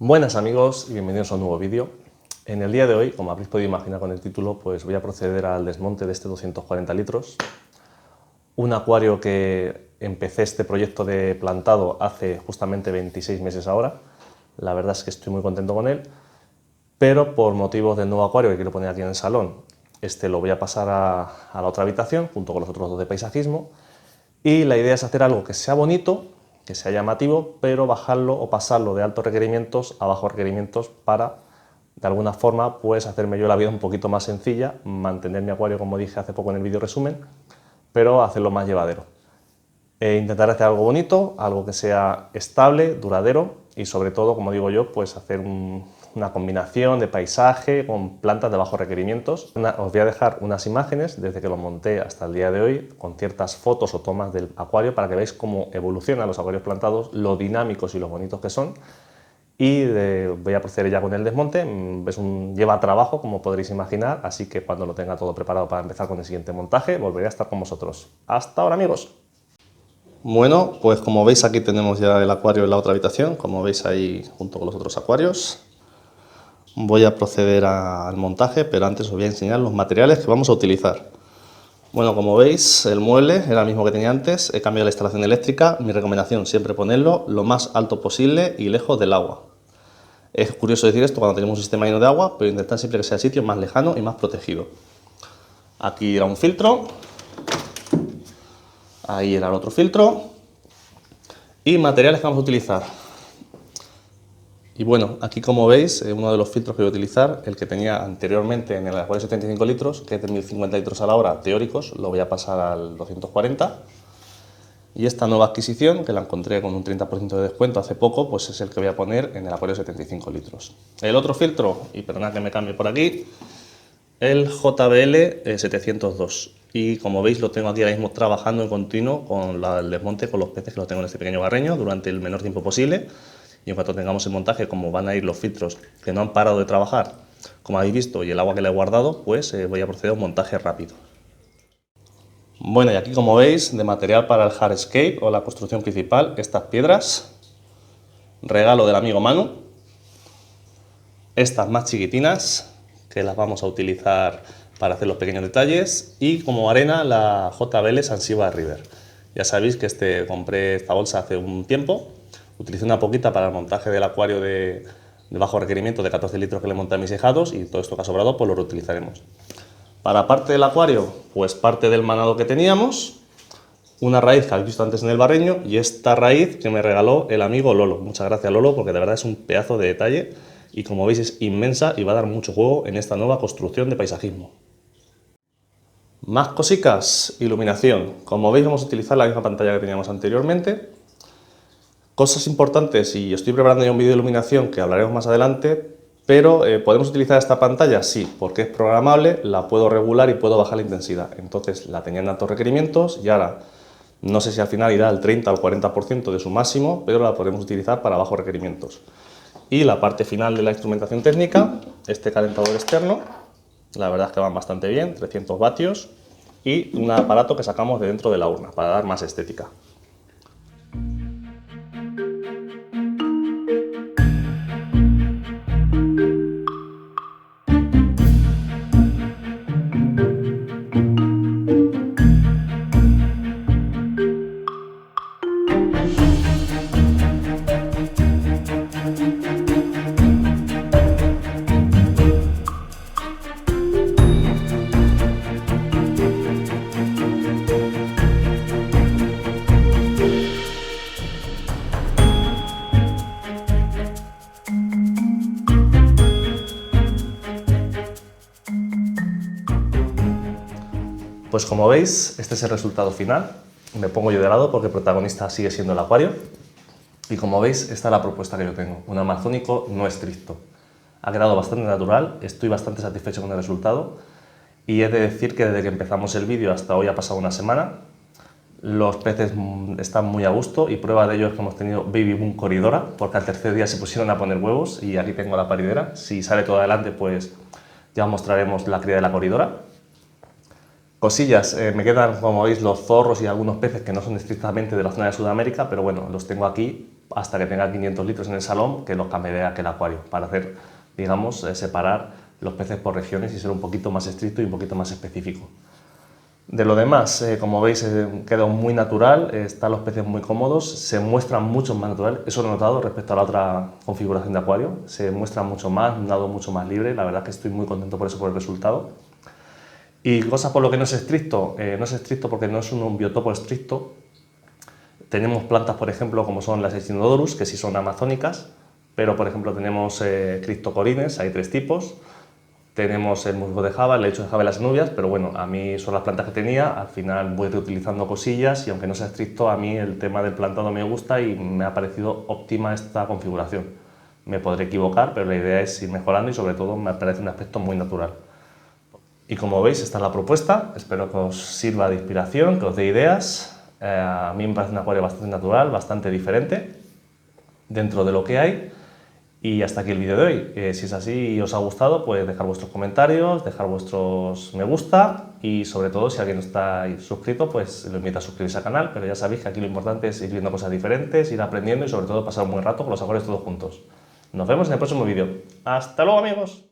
Buenas amigos y bienvenidos a un nuevo vídeo. En el día de hoy, como habréis podido imaginar con el título, pues voy a proceder al desmonte de este 240 litros. Un acuario que empecé este proyecto de plantado hace justamente 26 meses ahora. La verdad es que estoy muy contento con él, pero por motivos del nuevo acuario que quiero poner aquí en el salón, este lo voy a pasar a la otra habitación junto con los otros dos de paisajismo. Y la idea es hacer algo que sea bonito, que sea llamativo, pero bajarlo o pasarlo de altos requerimientos a bajos requerimientos para, de alguna forma, pues hacerme yo la vida un poquito más sencilla, mantener mi acuario, como dije hace poco en el vídeo resumen, pero hacerlo más llevadero. Intentar hacer algo bonito, algo que sea estable, duradero y sobre todo, como digo yo, pues hacer una combinación de paisaje con plantas de bajos requerimientos. Os voy a dejar unas imágenes desde que lo monté hasta el día de hoy con ciertas fotos o tomas del acuario para que veáis cómo evolucionan los acuarios plantados, lo dinámicos y lo bonitos que son. Y voy a proceder ya con el desmonte. Lleva trabajo, como podréis imaginar, así que cuando lo tenga todo preparado para empezar con el siguiente montaje, volveré a estar con vosotros. ¡Hasta ahora, amigos! Bueno, pues como veis aquí tenemos ya el acuario en la otra habitación, como veis ahí junto con los otros acuarios. Voy a proceder al montaje, pero antes os voy a enseñar los materiales que vamos a utilizar. Bueno, como veis, el mueble era el mismo que tenía antes, he cambiado la instalación eléctrica. Mi recomendación siempre ponerlo lo más alto posible y lejos del agua. Es curioso decir esto cuando tenemos un sistema lleno de agua, pero intentad siempre que sea el sitio más lejano y más protegido. Aquí era un filtro, ahí era el otro filtro y materiales que vamos a utilizar. Y bueno, aquí como veis, uno de los filtros que voy a utilizar, el que tenía anteriormente en el acuario 75 litros, que es de 1050 litros a la hora teóricos, lo voy a pasar al 240. Y esta nueva adquisición, que la encontré con un 30% de descuento hace poco, pues es el que voy a poner en el acuario 75 litros. El otro filtro, y perdonad que me cambie por aquí, el JBL 702. Y como veis lo tengo aquí ahora mismo trabajando en continuo con el desmonte con los peces que los tengo en este pequeño barreño durante el menor tiempo posible. Y en cuanto tengamos el montaje, como van a ir los filtros que no han parado de trabajar, como habéis visto, y el agua que le he guardado, pues voy a proceder a un montaje rápido. Bueno, y aquí como veis, de material para el hardscape o la construcción principal, estas piedras, regalo del amigo Manu, estas más chiquitinas, que las vamos a utilizar para hacer los pequeños detalles, y como arena la JBL Sansiva River. Ya sabéis que compré esta bolsa hace un tiempo, utilicé una poquita para el montaje del acuario de bajo requerimiento de 14 litros que le monté a mis hijados y todo esto que ha sobrado pues lo reutilizaremos. Para parte del acuario, pues parte del manado que teníamos, una raíz que habéis visto antes en el barreño y esta raíz que me regaló el amigo Lolo. Muchas gracias Lolo porque de verdad es un pedazo de detalle y como veis es inmensa y va a dar mucho juego en esta nueva construcción de paisajismo. Más cositas, iluminación. Como veis vamos a utilizar la misma pantalla que teníamos anteriormente. Cosas importantes, y estoy preparando ya un vídeo de iluminación que hablaremos más adelante, pero ¿podemos utilizar esta pantalla? Sí, porque es programable, la puedo regular y puedo bajar la intensidad. Entonces la tenía en altos requerimientos y ahora no sé si al final irá al 30 o al 40% de su máximo, pero la podemos utilizar para bajos requerimientos. Y la parte final de la instrumentación técnica, este calentador externo, la verdad es que van bastante bien, 300 vatios, y un aparato que sacamos de dentro de la urna para dar más estética. Pues como veis, este es el resultado final. Me pongo yo de lado porque el protagonista sigue siendo el acuario. Y como veis, esta es la propuesta que yo tengo. Un amazónico no estricto. Ha quedado bastante natural, estoy bastante satisfecho con el resultado. Y he de decir que desde que empezamos el vídeo hasta hoy ha pasado una semana. Los peces están muy a gusto y prueba de ello es que hemos tenido baby boom coridora, porque al tercer día se pusieron a poner huevos y aquí tengo la paridera. Si sale todo adelante, pues ya os mostraremos la cría de la coridora. Cosillas, me quedan, como veis, los zorros y algunos peces que no son estrictamente de la zona de Sudamérica, pero bueno, los tengo aquí hasta que tenga 500 litros en el salón, que los cambiaré a aquel acuario, para hacer, digamos, separar los peces por regiones y ser un poquito más estricto y un poquito más específico. De lo demás, como veis, queda muy natural, están los peces muy cómodos, se muestran mucho más natural, eso lo he notado respecto a la otra configuración de acuario, se muestra mucho más, nado mucho más libre, la verdad que estoy muy contento por eso, por el resultado. Y cosas por lo que no es estricto porque no es un biotopo estricto. Tenemos plantas, por ejemplo, como son las Echinodorus, que sí son amazónicas, pero por ejemplo tenemos Cryptocorynes, hay 3 tipos. Tenemos el musgo de Java, el lecho de Java y las anubias, pero bueno, a mí son las plantas que tenía, al final voy reutilizando cosillas y aunque no sea estricto, a mí el tema del plantado me gusta y me ha parecido óptima esta configuración. Me podré equivocar, pero la idea es ir mejorando y sobre todo me parece un aspecto muy natural. Y como veis, esta es la propuesta, espero que os sirva de inspiración, que os dé ideas. A mí me parece un acuario bastante natural, bastante diferente dentro de lo que hay. Y hasta aquí el vídeo de hoy. Si es así y os ha gustado, pues dejar vuestros comentarios, dejar vuestros me gusta y sobre todo si alguien no está suscrito, pues lo invito a suscribirse al canal, pero ya sabéis que aquí lo importante es ir viendo cosas diferentes, ir aprendiendo y sobre todo pasar un buen rato con los acuarios todos juntos. Nos vemos en el próximo vídeo. ¡Hasta luego, amigos!